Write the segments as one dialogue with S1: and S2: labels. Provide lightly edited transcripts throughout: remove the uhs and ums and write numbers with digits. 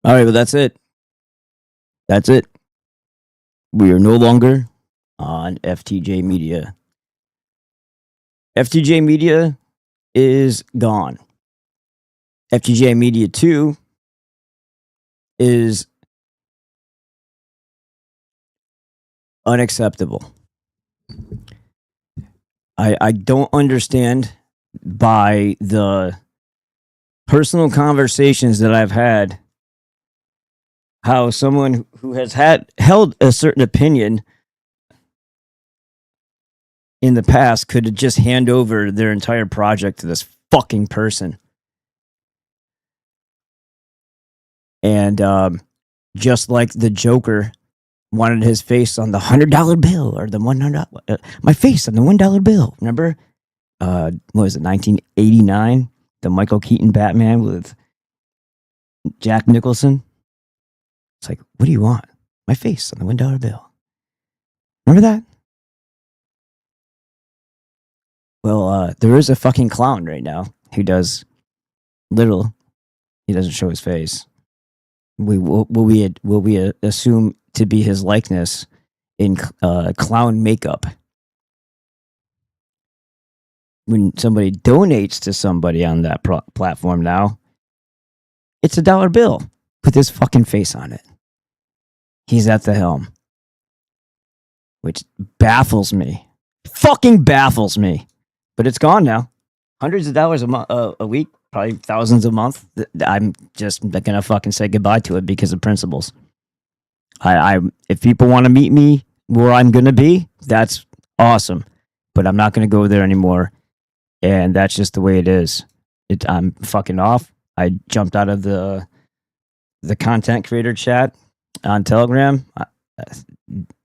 S1: All right, well, that's it. That's it. We are no longer on FTJ Media. FTJ Media is gone. FTJ Media 2 is unacceptable. I don't understand by the personal conversations that I've had how someone who has held a certain opinion in the past could just hand over their entire project to this fucking person. And just like the Joker wanted his face on the $100 bill or the $100, my face on the $1 bill. Remember? What was it, 1989? The Michael Keaton Batman with Jack Nicholson. It's like, what do you want? My face on the $1 bill. Remember that? Well, there is a fucking clown right now who does little. He doesn't show his face. Will we assume to be his likeness in clown makeup? When somebody donates to somebody on that platform now, it's $1 bill with his fucking face on it. He's at the helm, which baffles me. Fucking baffles me. But it's gone now. Hundreds of dollars a week, probably thousands a month. I'm just gonna fucking say goodbye to it because of principles. If people want to meet me where I'm gonna be, that's awesome. But I'm not gonna go there anymore. And that's just the way it is. I'm fucking off. I jumped out of the content creator chat on Telegram.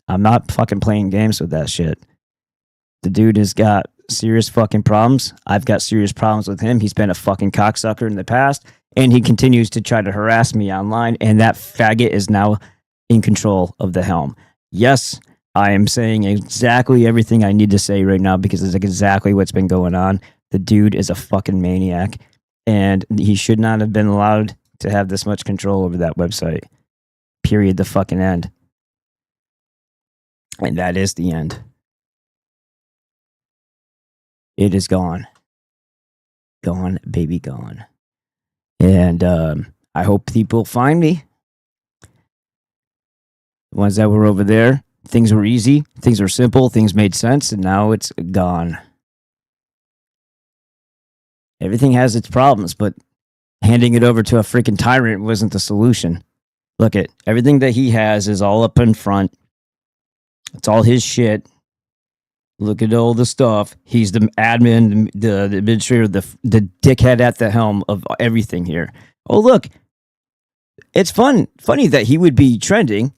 S1: I'm not fucking playing games with that shit. The dude has got serious fucking problems. I've got serious problems with him. He's been a fucking cocksucker in the past, and he continues to try to harass me online, and that faggot is now in control of the helm. Yes, I am saying exactly everything I need to say right now because it's exactly what's been going on. The dude is a fucking maniac, and he should not have been allowed to have this much control over that website. Period. The fucking end. And that is the end. It is gone. Gone, baby, gone. And I hope people find me. The ones that were over there, things were easy, things were simple, things made sense, and now it's gone. Everything has its problems, but handing it over to a freaking tyrant wasn't the solution. Look at everything that he has is all up in front. It's all his shit. Look at all the stuff. He's the admin, the administrator, the dickhead at the helm of everything here. Oh, look. It's funny that he would be trending.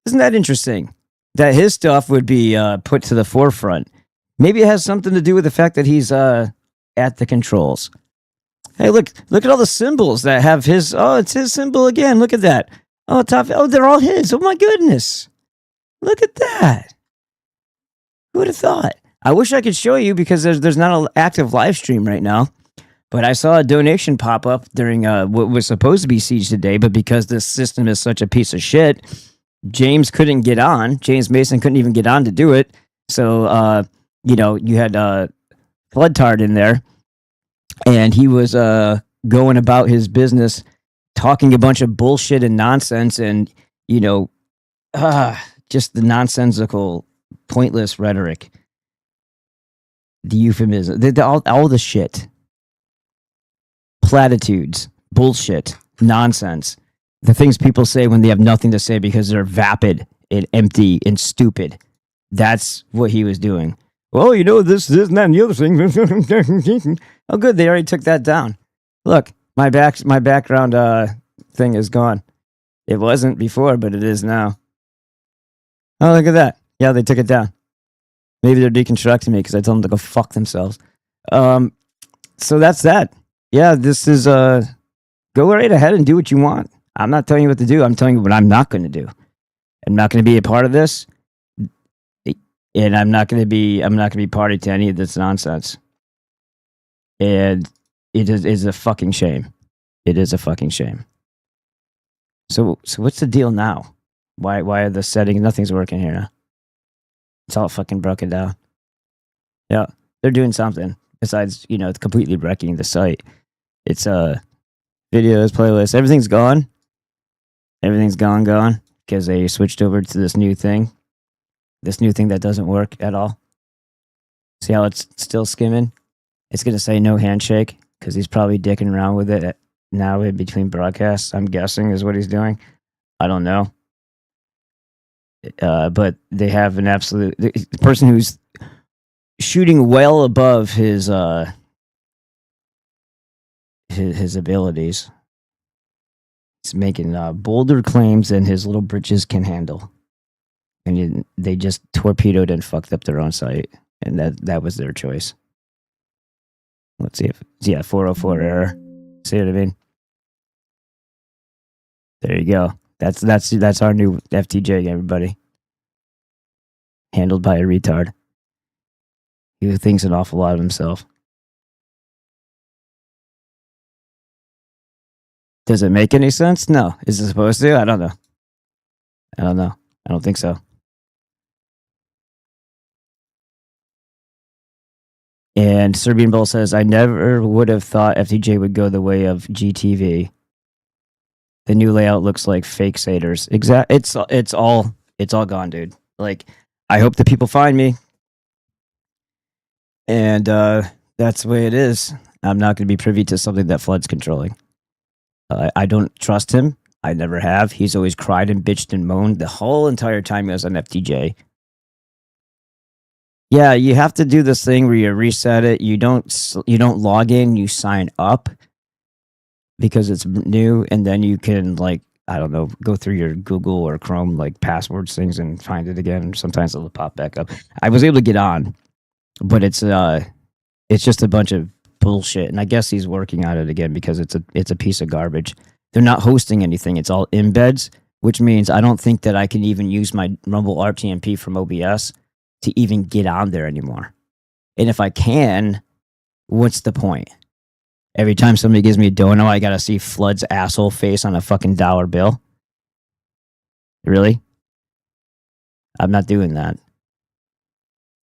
S1: Isn't that interesting? That his stuff would be put to the forefront. Maybe it has something to do with the fact that he's at the controls. Hey, look at all the symbols that have his. Oh, it's his symbol again. Look at that. Oh, top. Oh, they're all his. Oh, my goodness. Look at that. Who would have thought? I wish I could show you because there's not an active live stream right now. But I saw a donation pop up during what was supposed to be Siege today, but because this system is such a piece of shit, James couldn't get on. James Mason couldn't even get on to do it. So, you had Floodtard in there, and he was going about his business, talking a bunch of bullshit and nonsense, and, just the nonsensical, pointless rhetoric. The euphemism, all the shit. Platitudes, bullshit, nonsense. The things people say when they have nothing to say because they're vapid and empty and stupid. That's what he was doing. Well, this, and that, and the other thing. Oh, good. They already took that down. Look, my background thing is gone. It wasn't before, but it is now. Oh, look at that. Yeah, they took it down. Maybe they're deconstructing me because I told them to go fuck themselves. So that's that. Yeah, this is go right ahead and do what you want. I'm not telling you what to do. I'm telling you what I'm not going to do. I'm not going to be a part of this, and I'm not going to be party to any of this nonsense. And it is a fucking shame. It is a fucking shame. So what's the deal now? Why are the settings? Nothing's working here now. It's all fucking broken down. Yeah, they're doing something besides, it's completely wrecking the site. It's videos, playlists, everything's gone. Everything's gone because they switched over to this new thing. This new thing that doesn't work at all. See how it's still skimming? It's going to say no handshake because he's probably dicking around with it now in between broadcasts, I'm guessing is what he's doing. I don't know. But they have an absolute... The person who's shooting well above his abilities. He's making bolder claims than his little britches can handle. And they just torpedoed and fucked up their own site. And that was their choice. Let's see if... Yeah, 404 error. See what I mean? There you go. That's our new FTJ, everybody. Handled by a retard. He thinks an awful lot of himself. Does it make any sense? No. Is it supposed to? I don't know. I don't think so. And Serbian Bull says, I never would have thought FTJ would go the way of GTV. The new layout looks like fake satyrs. It's all gone, dude. Like, I hope that people find me. And that's the way it is. I'm not going to be privy to something that Flood's controlling. I don't trust him. I never have. He's always cried and bitched and moaned the whole entire time he was on FTJ. Yeah, you have to do this thing where you reset it. You don't log in. You sign up because it's new, and then you can, like, I don't know, go through your Google or Chrome like passwords things and find it again. Sometimes it'll pop back up. I was able to get on, but it's just a bunch of bullshit. And I guess he's working on it again because it's a piece of garbage. They're not hosting anything. It's all embeds, which means I don't think that I can even use my Rumble RTMP from OBS to even get on there anymore. And if I can, what's the point? Every time somebody gives me a dono, I gotta see Flood's asshole face on a fucking dollar bill. Really? I'm not doing that.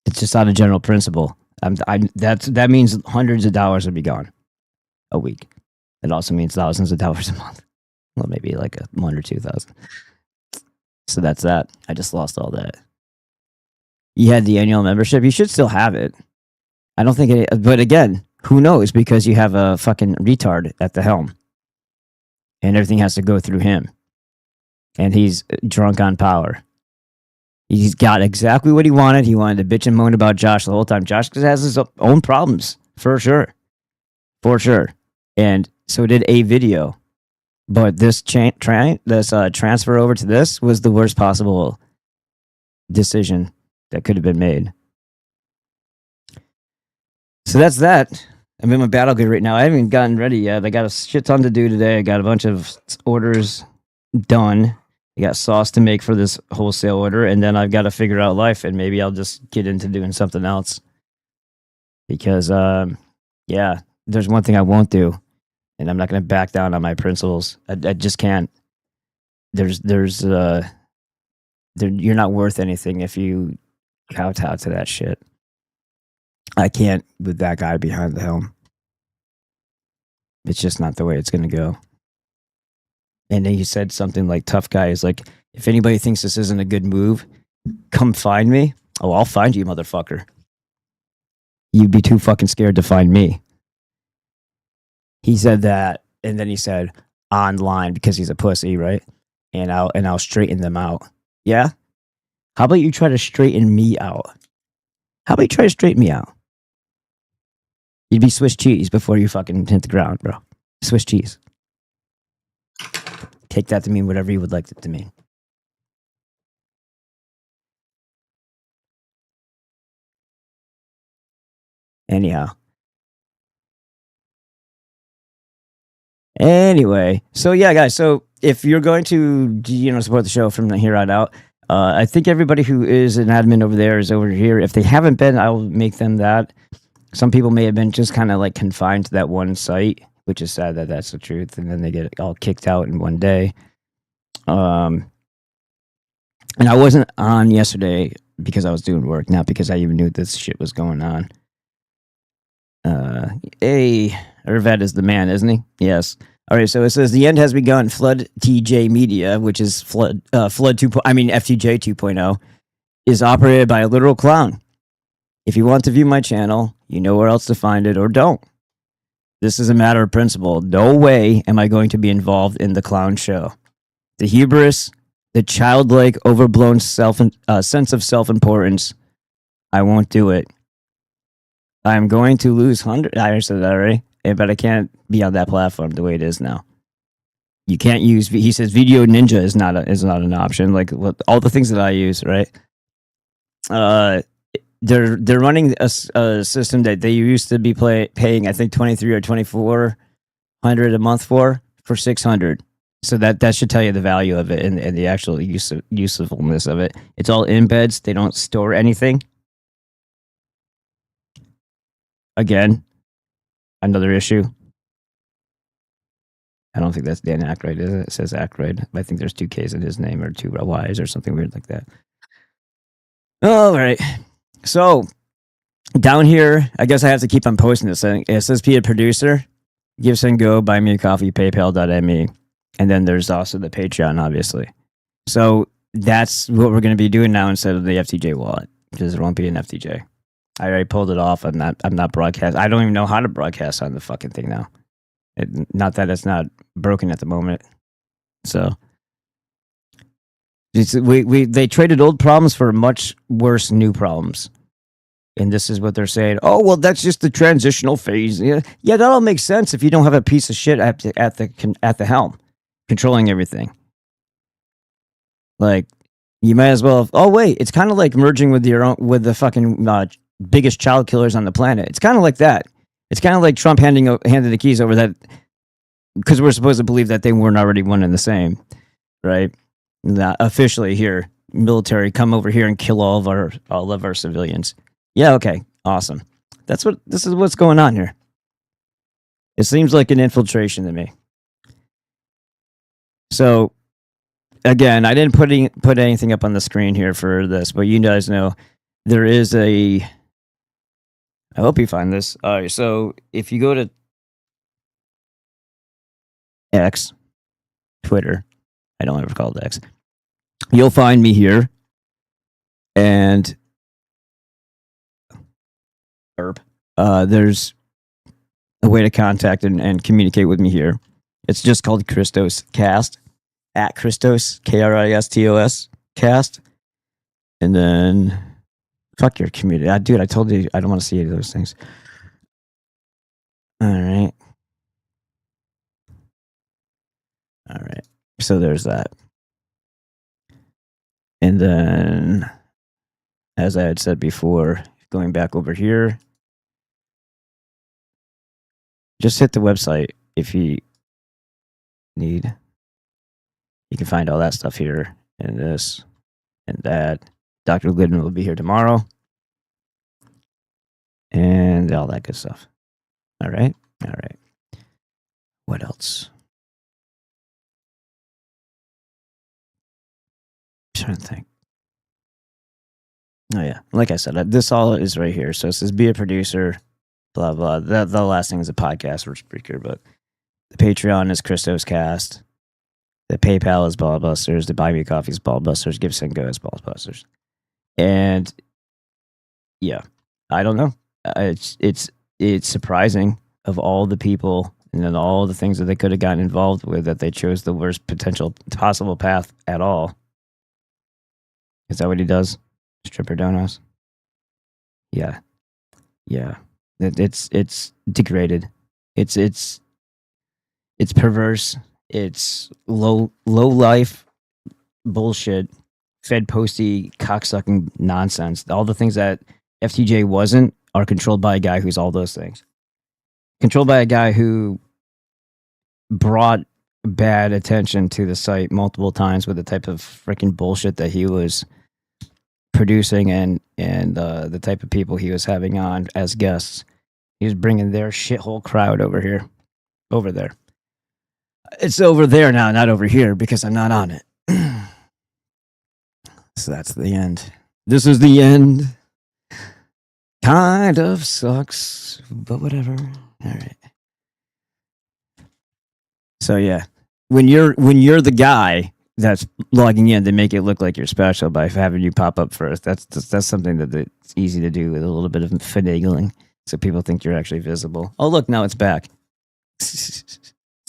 S1: It's just out of general principle. That means hundreds of dollars would be gone a week. It also means thousands of dollars a month. Well, maybe like 1 or 2,000. So that's that. I just lost all that. You had the annual membership. You should still have it. I don't think it... But again, who knows? Because you have a fucking retard at the helm. And everything has to go through him. And he's drunk on power. He's got exactly what he wanted. He wanted to bitch and moan about Josh the whole time. Josh has his own problems. For sure. For sure. And so did a video. But this transfer over to this was the worst possible decision that could have been made. So that's that. I'm in my battle grid right now. I haven't gotten ready yet. I got a shit ton to do today. I got a bunch of orders done. I got sauce to make for this wholesale order, and then I've got to figure out life, and maybe I'll just get into doing something else. Because, yeah, there's one thing I won't do, and I'm not going to back down on my principles. I just can't. You're not worth anything if you kowtow to that shit. I can't with that guy behind the helm. It's just not the way it's going to go. And then he said something like, tough guy is like, if anybody thinks this isn't a good move, come find me. Oh, I'll find you, motherfucker. You'd be too fucking scared to find me. He said that, and then he said, online, because he's a pussy, right? And I'll straighten them out. Yeah? How about you try to straighten me out? How about you try to straighten me out? You'd be Swiss cheese before you fucking hit the ground, bro. Swiss cheese. Take that to mean whatever you would like it to mean. Anyhow. Anyway, so yeah, guys. So if you're going to, support the show from here on out, I think everybody who is an admin over there is over here. If they haven't been, I'll make them that. Some people may have been just kind of like confined to that one site, which is sad that that's the truth. And then they get all kicked out in one day. And I wasn't on yesterday because I was doing work, not because I even knew this shit was going on. Hey, Irvet is the man, isn't he? Yes. All right, so it says the end has begun. Flood TJ Media, which is Flood 2. FTJ 2.0, is operated by a literal clown. If you want to view my channel, you know where else to find it, or don't. This is a matter of principle. No way am I going to be involved in the clown show. The hubris, the childlike, overblown sense of self-importance. I won't do it. I'm going to lose hundreds. I said that already, but I can't be on that platform the way it is now. You can't use. He says Video Ninja is not an option. Like all the things that I use, right? They're running a system that they used to be paying, I think, $2,300 or $2,400 a month for $600. So that should tell you the value of it and the actual usefulness of it. It's all embeds. They don't store anything. Again, another issue. I don't think that's Dan Aykroyd, is it? It says Aykroyd. I think there's 2 Ks in his name or 2 Ys or something weird like that. All right. So down here, I guess I have to keep on posting this thing. It says be a producer. Give, send, go, buy me a coffee, paypal.me. And then there's also the Patreon, obviously. So that's what we're going to be doing now instead of the FTJ wallet, because there won't be an FTJ. I already pulled it off. I'm not broadcast. I don't even know how to broadcast on the fucking thing now. Not that it's not broken at the moment. So they traded old problems for much worse new problems. And this is what they're saying. Oh, well, that's just the transitional phase. Yeah, that all makes sense if you don't have a piece of shit at the helm controlling everything. Like, you might as well. Oh, wait, it's kind of like merging with the fucking biggest child killers on the planet. It's kind of like that. It's kind of like Trump handing the keys over, that because we're supposed to believe that they weren't already one and the same, right? Officially here, military, come over here and kill all of our civilians. Yeah, okay, awesome. This is what's going on here. It seems like an infiltration to me. So, again, I didn't put anything up on the screen here for this, but you guys know there is a. I hope you find this. All right, so if you go to X, Twitter, I don't ever call it X, you'll find me here, and there's a way to contact and communicate with me here. It's just called Christos Cast, at Christos, Kristos Cast, and then fuck your community. Dude, I told you I don't want to see any of those things. All right. So there's that. And then, as I had said before, going back over here, just hit the website if you need. You can find all that stuff here, and this, and that. Dr. Glidden will be here tomorrow, and all that good stuff. All right. What else? I'm trying to think. Oh yeah, like I said, this all is right here. So it says be a producer, blah blah. The last thing is a podcast or speaker, but the Patreon is Christos Cast. The PayPal is Ballbusters. The Buy Me Coffee is Ballbusters. Give, Send, Go is Ballbusters. And yeah, I don't know. It's surprising of all the people and then all the things that they could have gotten involved with, that they chose the worst possible path at all. Is that what he does? Stripper donos? Yeah. It's degraded. It's perverse. It's low life bullshit, Fed posty cocksucking nonsense. All the things that FTJ wasn't are controlled by a guy who's all those things. Controlled by a guy who brought bad attention to the site multiple times with the type of freaking bullshit that he was producing and the type of people he was having on as guests. He was bringing their shithole crowd over there. It's over there now, not over here, because I'm not on it. that's the end. This is the end. Kind of sucks, but whatever. All right. So yeah, when you're the guy that's logging in, they make it look like you're special by having you pop up first. That's something that it's easy to do with a little bit of finagling, so people think you're actually visible. Oh look, now it's back.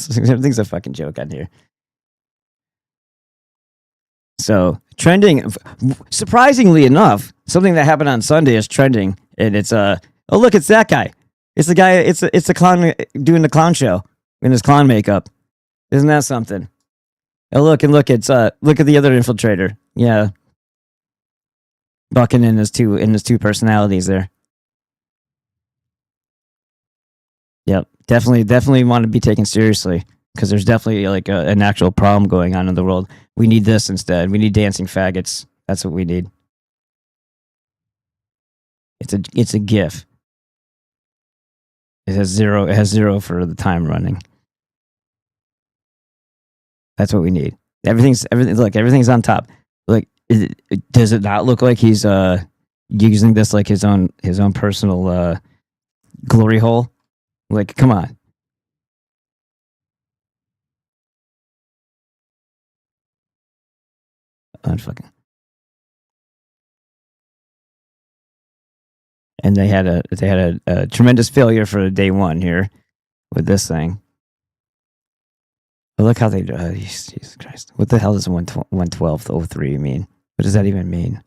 S1: Everything's a fucking joke on here. So trending, surprisingly enough, something that happened on Sunday is trending, and it's oh look, it's that guy. It's the guy. It's the clown doing the clown show in his clown makeup. Isn't that something? Oh look, and look, it's look at the other infiltrator. Yeah, bucking in his two personalities there. Yep, definitely want to be taken seriously, because there's definitely like an actual problem going on in the world. We need this instead. We need dancing faggots. That's what we need. It's a GIF. It has zero for the time running. That's what we need. Everything's on top. Like, does it not look like he's using this like his own personal glory hole? Like, come on. Unfucking. And they had a tremendous failure for day one here with this thing. But look how they do. Jesus Christ! What the hell does 112.03 mean? What does that even mean?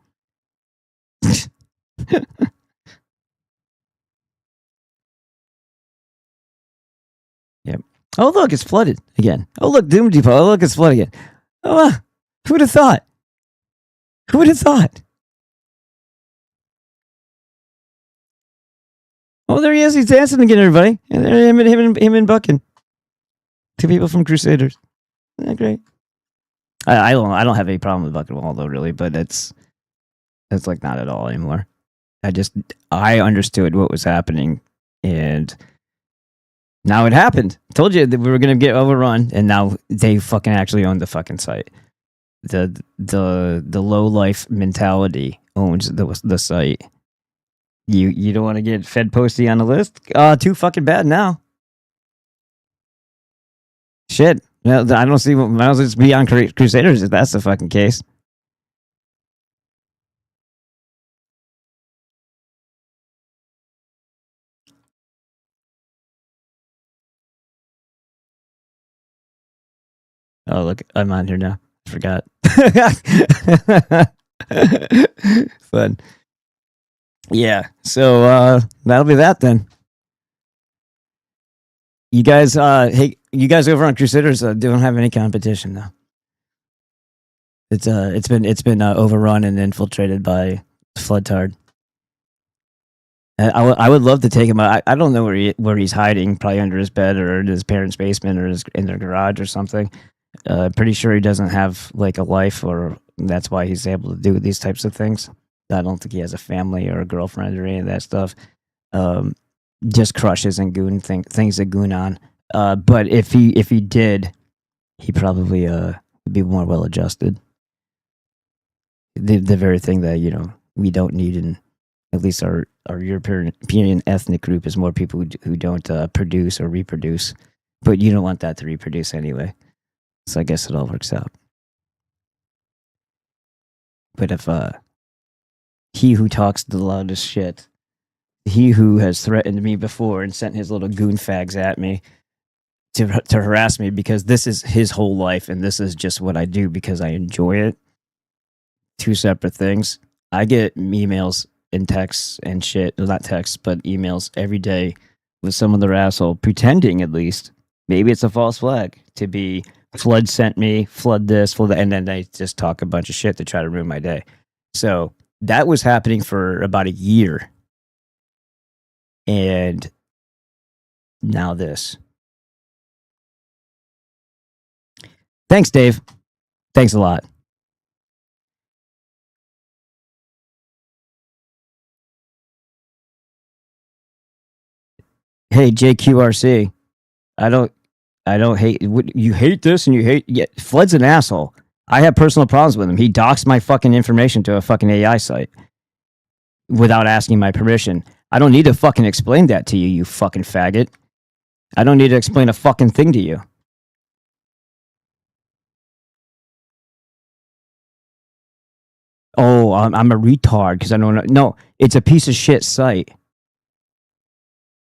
S1: Yep. Oh look, it's flooded again. Oh look, Doom Depot. Oh look, it's flooded again. Oh, who would have thought? Who would have thought? Oh, there he is. He's dancing again, everybody. And there him and Buckin. Two people from Crusaders. Isn't that great? I don't have any problem with Buckin Wall though, really, but it's like not at all anymore. I understood what was happening, and now it happened. I told you that we were gonna get overrun, and now they fucking actually own the fucking site. The low life mentality owns the site. You don't want to get Fed Posty on the list? Too fucking bad now. Shit. I don't see what might as well just be on Crusaders if that's the fucking case. Oh look, I'm on here now. I forgot. Fun. Yeah. So that'll be that then. You guys, hey, you guys over on Crusaders don't have any competition now. It's been overrun and infiltrated by Floodtard. I would love to take him out. I don't know where he's hiding, probably under his bed or in his parents' basement or in their garage or something. Pretty sure he doesn't have like a life, or that's why he's able to do these types of things. I don't think he has a family or a girlfriend or any of that stuff. Just crushes and goon things that goon on. But if he did, he probably would be more well adjusted. The very thing that we don't need in at least our European ethnic group is more people who don't produce or reproduce. But you don't want that to reproduce anyway. So I guess it all works out. But if he who talks the loudest shit, he who has threatened me before and sent his little goon fags at me to harass me because this is his whole life and this is just what I do because I enjoy it. Two separate things. I get emails and texts and shit, well, not texts, but emails every day with some other asshole pretending, at least, maybe it's a false flag, to be Flood sent me, Flood this, Flood that, and then they just talk a bunch of shit to try to ruin my day. So that was happening for about a year. And now this. Thanks, Dave. Thanks a lot. Hey, JQRC. I don't hate you hate this and you hate Flood's an asshole. I have personal problems with him. He doxed my fucking information to a fucking AI site without asking my permission. I don't need to fucking explain that to you, you fucking faggot. I don't need to explain a fucking thing to you. Oh, I'm a retard because I don't know. No, it's a piece of shit site.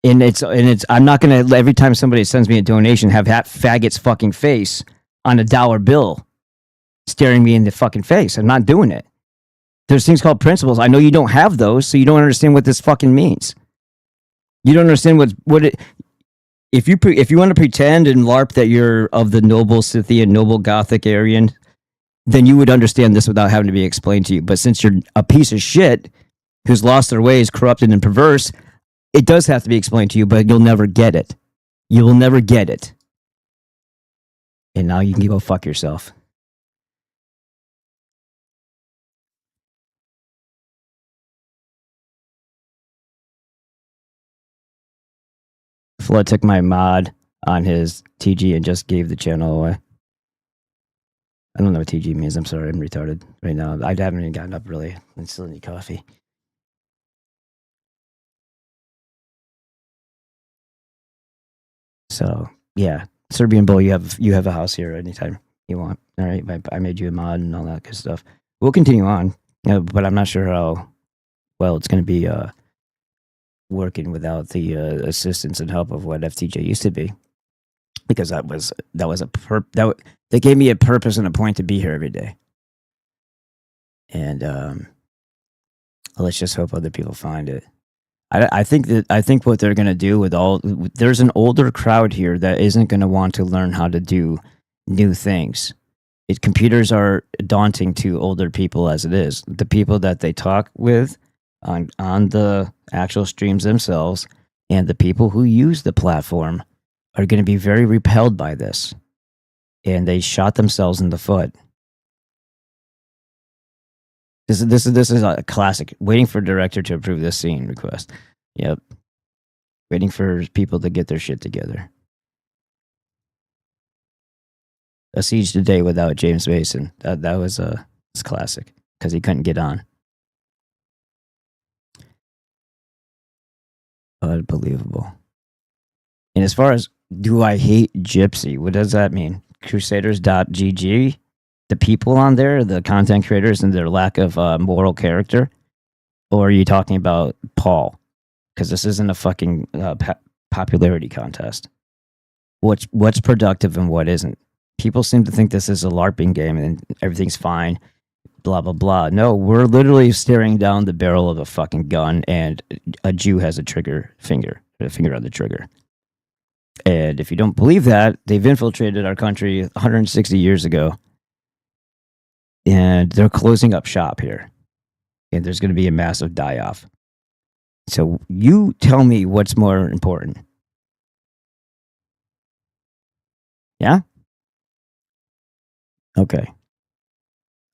S1: And it's I'm not gonna every time somebody sends me a donation have that faggot's fucking face on a dollar bill staring me in the fucking face. I'm not doing it. There's things called principles. I know you don't have those, so you don't understand what this fucking means. You don't understand what it. If you want to pretend and LARP that you're of the noble Scythian, noble Gothic Aryan, then you would understand this without having to be explained to you. But since you're a piece of shit who's lost their ways, corrupted and perverse, it does have to be explained to you, but you'll never get it. You will never get it. And now you can go fuck yourself. Flood took my mod on his TG and just gave the channel away. I don't know what TG means. I'm sorry. I'm retarded right now. I haven't even gotten up really. I still need coffee. So yeah, Serbian Bull, you have a house here anytime you want. All right, I made you a mod and all that good stuff. We'll continue on, but I'm not sure how well it's going to be working without the assistance and help of what FTJ used to be, because they gave me a purpose and a point to be here every day, and let's just hope other people find it. I think what they're going to do there's an older crowd here that isn't going to want to learn how to do new things. Computers are daunting to older people as it is. The people that they talk with on the actual streams themselves and the people who use the platform are going to be very repelled by this. And they shot themselves in the foot. This is a classic. Waiting for director to approve this scene request. Yep. Waiting for people to get their shit together. A Siege Today without James Mason. That was it's classic because he couldn't get on. Unbelievable. And as far as do I hate Gypsy? What does that mean? Crusaders.gg? The people on there, the content creators and their lack of moral character? Or are you talking about Paul? Because this isn't a fucking popularity contest. What's productive and what isn't? People seem to think this is a LARPing game and everything's fine, blah, blah, blah. No, we're literally staring down the barrel of a fucking gun and a Jew has a finger on the trigger. And if you don't believe that, they've infiltrated our country 160 years ago. And they're closing up shop here. And there's going to be a massive die-off. So you tell me what's more important. Yeah? Okay.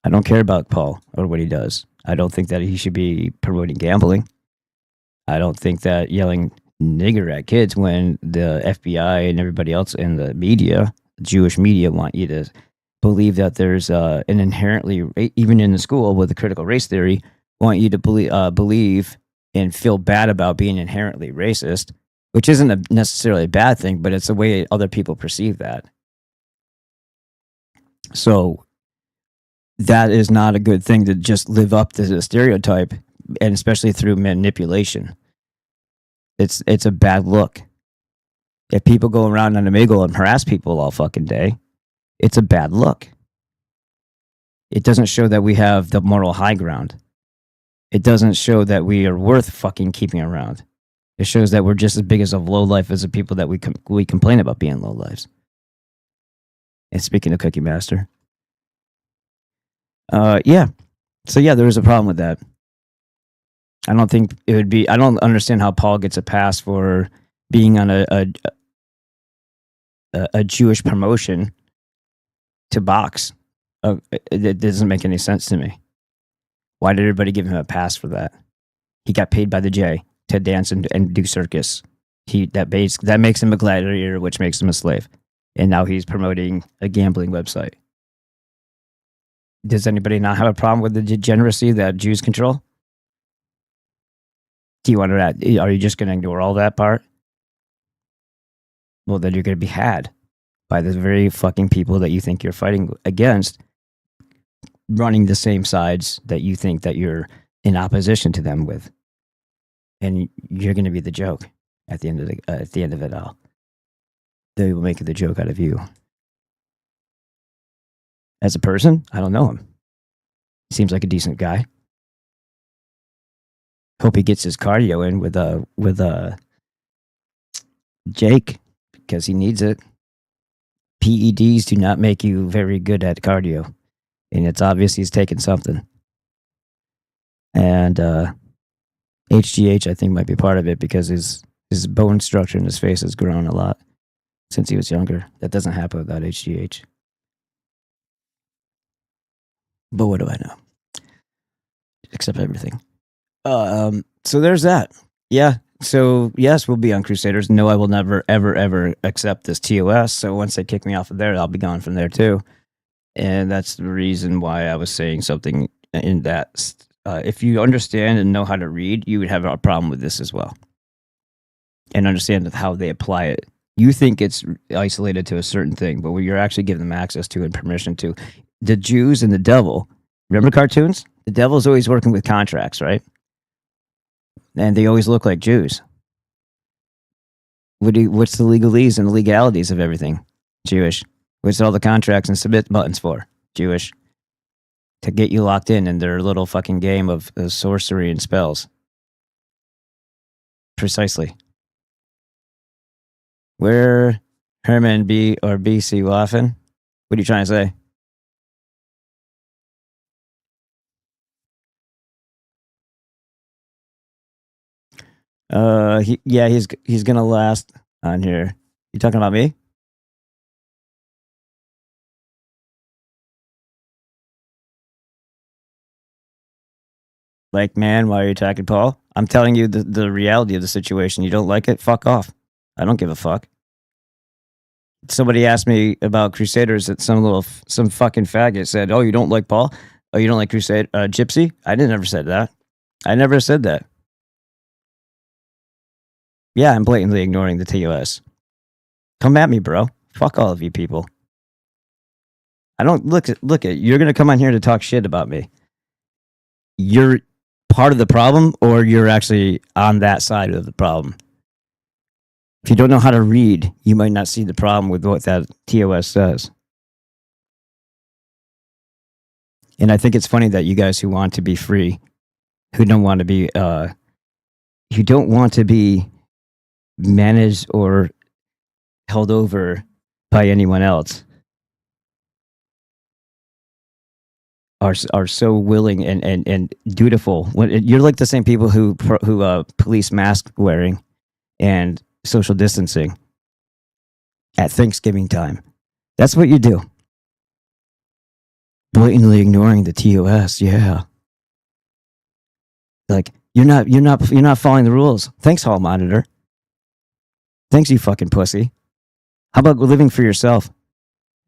S1: I don't care about Paul or what he does. I don't think that he should be promoting gambling. I don't think that yelling nigger at kids when the FBI and everybody else in the media, Jewish media, want you to believe that there's an inherently, even in the school with the critical race theory, want you to believe and feel bad about being inherently racist, which isn't necessarily a bad thing, but it's the way other people perceive that. So that is not a good thing to just live up to the stereotype, and especially through manipulation. It's a bad look. If people go around on Omegle and harass people all fucking day, it's a bad look. It doesn't show that we have the moral high ground. It doesn't show that we are worth fucking keeping around. It shows that we're just as big as a low life as the people that we complain about being low lives. And speaking of Cookie Master, yeah. So yeah, there is a problem with that. I don't think it would be. I don't understand how Paul gets a pass for being on a Jewish promotion to box. It doesn't make any sense to me. Why did everybody give him a pass for that? He got paid by the J to dance and do circus. That makes him a gladiator, which makes him a slave. And now he's promoting a gambling website. Does anybody not have a problem with the degeneracy that Jews control? Do you want to? Are you just going to ignore all that part? Well, then you're going to be had by the very fucking people that you think you're fighting against, running the same sides that you think that you're in opposition to them with, and you're going to be the joke at the end of it all. They will make the joke out of you. As a person, I don't know him. He seems like a decent guy. Hope he gets his cardio in with Jake, because he needs it. PEDs do not make you very good at cardio, and it's obvious he's taking something. And HGH, I think, might be part of it, because his bone structure in his face has grown a lot since he was younger. That doesn't happen without HGH. But what do I know? Except everything. So there's that. Yeah. So yes, we'll be on Crusaders. No, I will never, ever, ever accept this TOS. So once they kick me off of there, I'll be gone from there too. And that's the reason why I was saying something in that. If you understand and know how to read, you would have a problem with this as well, and understand how they apply it. You think it's isolated to a certain thing, but when you're actually giving them access to and permission to, the Jews and the devil. Remember cartoons? The devil's always working with contracts, right? And they always look like Jews. What's the legalese and the legalities of everything? Jewish. What's all the contracts and submit buttons for? Jewish. To get you locked in their little fucking game of sorcery and spells. Precisely. Where Herman B or BC Waffen? What are you trying to say? He's gonna last on here. You talking about me? Like, man, why are you attacking Paul? I'm telling you the reality of the situation. You don't like it? Fuck off. I don't give a fuck. Somebody asked me about Crusaders that some fucking faggot said, "Oh, you don't like Paul? Oh, you don't like Gypsy?" I never said that. I never said that. Yeah, I'm blatantly ignoring the TOS. Come at me, bro. Fuck all of you people. I don't look at you're gonna come on here to talk shit about me. You're part of the problem, or you're actually on that side of the problem. If you don't know how to read, you might not see the problem with what that TOS says. And I think it's funny that you guys who want to be free, who don't want to be managed or held over by anyone else, are so willing and dutiful. You're like the same people who police mask wearing and social distancing at Thanksgiving time. That's what you do. Blatantly ignoring the TOS. Yeah. Like, you're not following the rules. Thanks, hall monitor. Thanks, you fucking pussy. How about living for yourself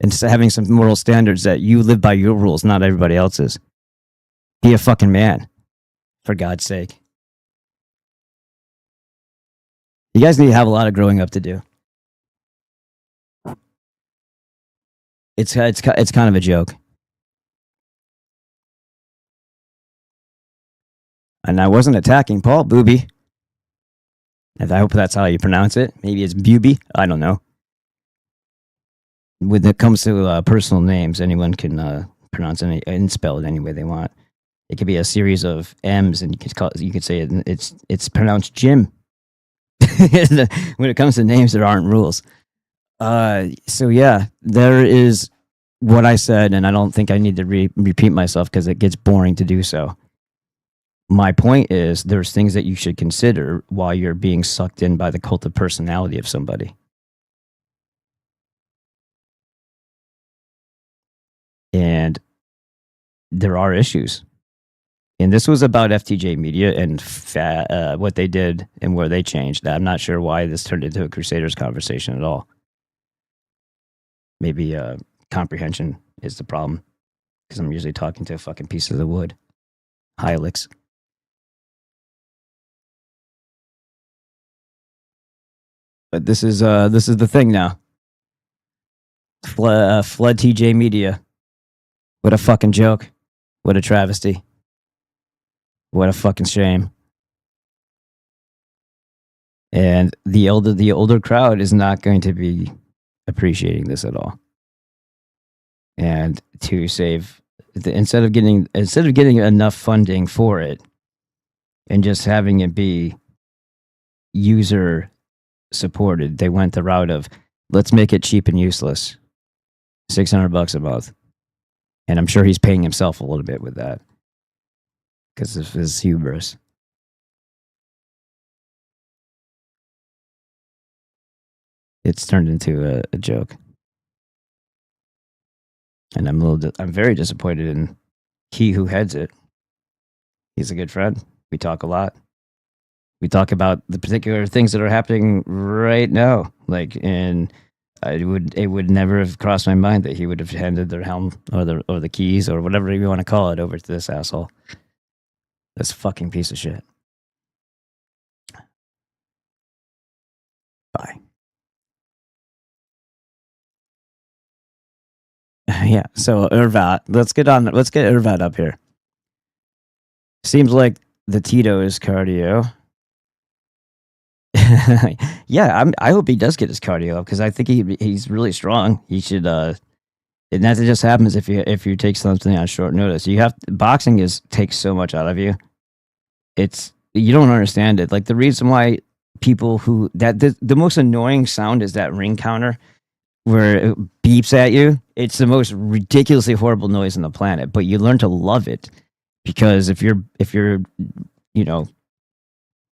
S1: and just having some moral standards that you live by your rules, not everybody else's? Be a fucking man, for God's sake. You guys need to have a lot of growing up to do. It's kind of a joke. And I wasn't attacking Paul Booby. And I hope that's how you pronounce it. Maybe it's Booby. I don't know. When it comes to personal names, anyone can pronounce it and spell it any way they want. It could be a series of M's, and you could say it's pronounced Jim. When it comes to names, there aren't rules. So yeah, there is what I said, and I don't think I need to repeat myself because it gets boring to do so. My point is, there's things that you should consider while you're being sucked in by the cult of personality of somebody. And there are issues. And this was about FTJ Media and what they did and where they changed. I'm not sure why this turned into a Crusaders conversation at all. Maybe comprehension is the problem. because I'm usually talking to fucking pieces of wood. Hilux. But this is the thing now. Flood TJ Media. What a fucking joke. What a travesty. What a fucking shame. And the older crowd is not going to be appreciating this at all. And to save, instead of getting enough funding for it, and just having it be user supported, they went the route of, let's make it cheap and useless. $600 a month. And I'm sure he's paying himself a little bit with that because of his hubris. It's turned into a joke. And I'm very disappointed in he who heads it. He's a good friend. We talk a lot. We talk about the particular things that are happening right now. Like, and it would never have crossed my mind that he would have handed their helm or the keys or whatever you want to call it over to this asshole. This fucking piece of shit. Bye. Yeah. So Irvat, let's get Irvat up here. Seems like the Tito is cardio. Yeah, I hope he does get his cardio up because I think he's really strong. He should. And that just happens if you take something on short notice. Boxing takes so much out of you. You don't understand it. Like the reason why people the most annoying sound is that ring counter where it beeps at you. It's the most ridiculously horrible noise on the planet, but you learn to love it because if you're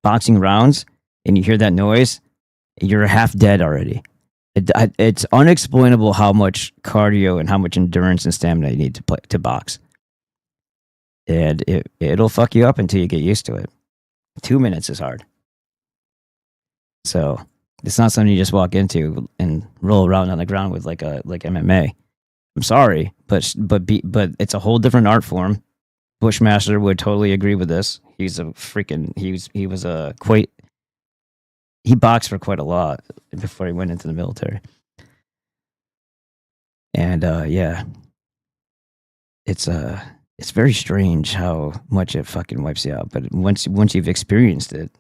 S1: boxing rounds and you hear that noise, you're half dead already. It's unexplainable how much cardio and how much endurance and stamina you need to box. And it'll fuck you up until you get used to it. 2 minutes is hard. So it's not something you just walk into and roll around on the ground with like MMA. I'm sorry, but it's a whole different art form. Bushmaster would totally agree with this. He boxed for quite a lot before he went into the military. And yeah, it's very strange how much it fucking wipes you out. But once you've experienced it,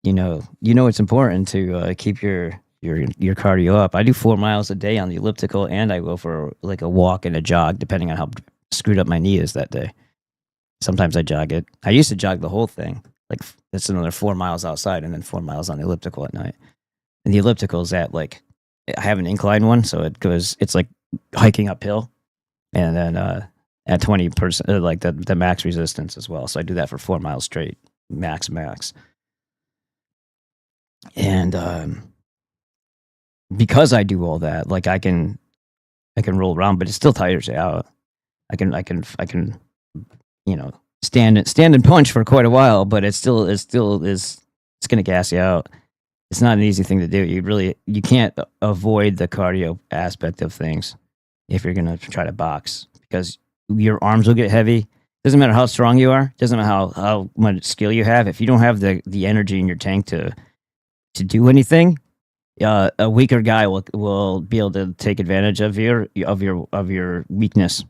S1: you know it's important to keep your cardio up. I do 4 miles a day on the elliptical, and I go for like a walk and a jog, depending on how screwed up my knee is that day. Sometimes I jog it. I used to jog the whole thing. Like it's another 4 miles outside and then 4 miles on the elliptical at night. And the elliptical is at I have an incline one, so it's like hiking uphill, and then at 20%, like the max resistance as well. So I do that for 4 miles straight, max. And because I do all that, like I can roll around, but it still tires you out. I can stand and punch for quite a while, but it's going to gas you out. It's not an easy thing to do. You can't avoid the cardio aspect of things if you're going to try to box, because your arms will get heavy. Doesn't matter how strong you are. Doesn't matter how much skill you have. If you don't have the energy in your tank to do anything, a weaker guy will be able to take advantage of your weakness.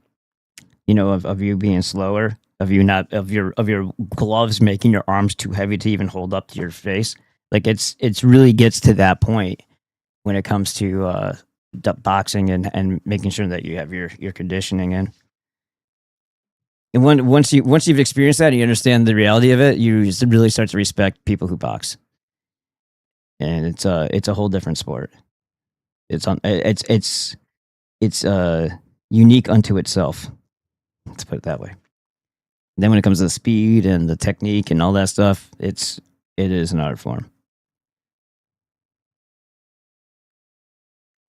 S1: Of you being slower, of your gloves making your arms too heavy to even hold up to your face. Like it's really gets to that point when it comes to boxing and making sure that you have your conditioning in. And once you've experienced that and you understand the reality of it, you really start to respect people who box. And it's a whole different sport. It's unique unto itself. Let's put it that way. And then when it comes to the speed and the technique and all that stuff, it is an art form.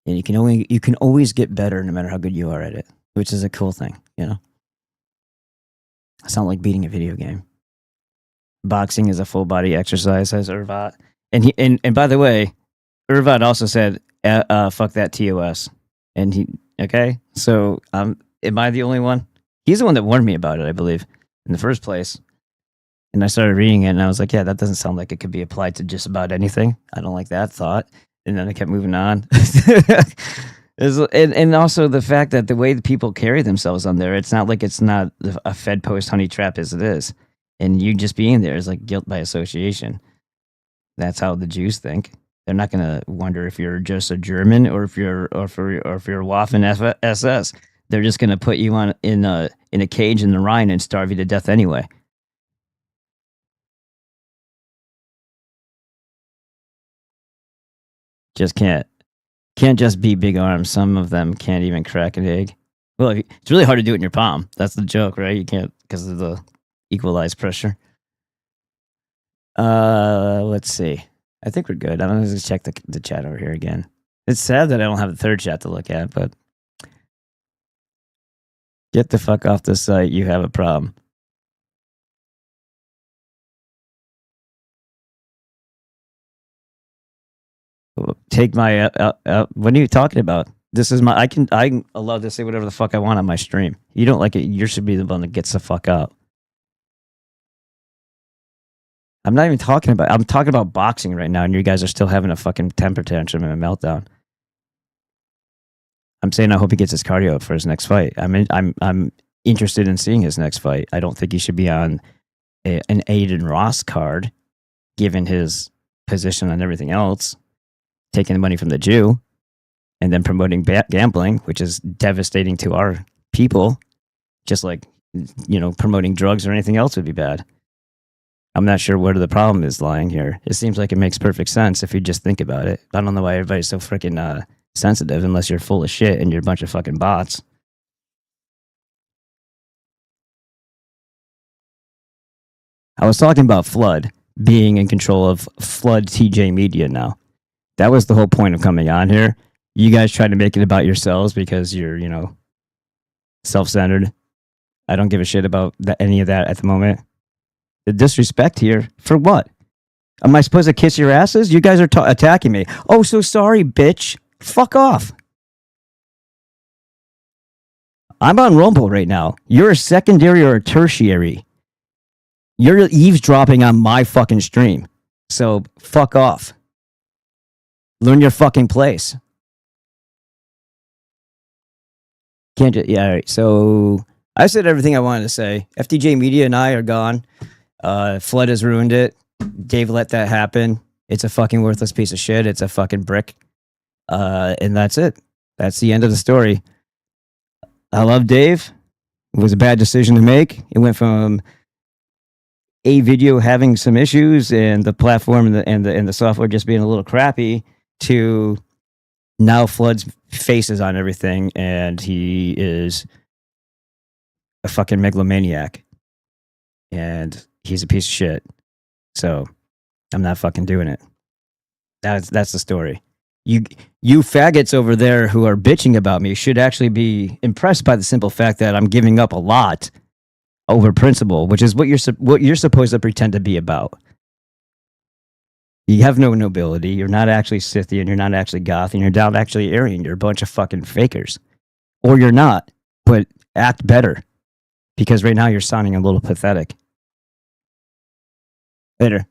S1: And you can always get better no matter how good you are at it, which is a cool thing, It's not like beating a video game. Boxing is a full body exercise, says Irvat. And by the way, Irvat also said, fuck that TOS. And okay? So Am I the only one? He's the one that warned me about it, I believe, in the first place. And I started reading it, and I was like, yeah, that doesn't sound like it could be applied to just about anything. I don't like that thought. And then I kept moving on. And also the fact that the way the people carry themselves on there, it's not like it's not a Fed post honey trap as it is. And you just being there is like guilt by association. That's how the Jews think. They're not going to wonder if you're just a German or if you're Waffen SS. They're just going to put you in a cage in the Rhine and starve you to death anyway. Just can't just be big arms. Some of them can't even crack an egg. Well, it's really hard to do it in your palm. That's the joke, right? You can't because of the equalized pressure. Let's see. I think we're good. I'm gonna just check the chat over here again. It's sad that I don't have the third chat to look at, but get the fuck off the site. You have a problem. Take my what are you talking about? This is my I'm allowed to say whatever the fuck I want on my stream. You don't like it, you should be the one that gets the fuck out. I'm not even talking about I'm talking about boxing right now, and you guys are still having a fucking temper tantrum and a meltdown. I'm saying I hope he gets his cardio up for his next fight. I'm interested in seeing his next fight. I don't think he should be on an Aiden Ross card, given his position on everything else, taking the money from the Jew, and then promoting gambling, which is devastating to our people, just like, promoting drugs or anything else would be bad. I'm not sure where the problem is lying here. It seems like it makes perfect sense if you just think about it. I don't know why everybody's so freaking sensitive unless you're full of shit and you're a bunch of fucking bots. I was talking about Flood being in control of Flood TJ Media now. That was the whole point of coming on here. You guys try to make it about yourselves because you're, self-centered. I don't give a shit about any of that at the moment. The disrespect here, for what? Am I supposed to kiss your asses? You guys are attacking me. Oh, so sorry, bitch. Fuck off. I'm on Rumble right now. You're a secondary or a tertiary. You're eavesdropping on my fucking stream. So fuck off. Learn your fucking place. Can't just, yeah, all right. So I said everything I wanted to say. FTJ Media and I are gone. Flood has ruined it. Dave let that happen. It's a fucking worthless piece of shit. It's a fucking brick. And that's it. That's the end of the story. I love Dave. It was a bad decision to make. It went from a video having some issues and the platform and the software just being a little crappy to now Flood's faces on everything, and he is a fucking megalomaniac. And he's a piece of shit. So I'm not fucking doing it. That's the story. You faggots over there who are bitching about me should actually be impressed by the simple fact that I'm giving up a lot over principle, which is what you're supposed to pretend to be about. You have no nobility. You're not actually Scythian. You're not actually Goth. And you're not actually Aryan. You're a bunch of fucking fakers. Or you're not, but act better. Because right now you're sounding a little pathetic. Later.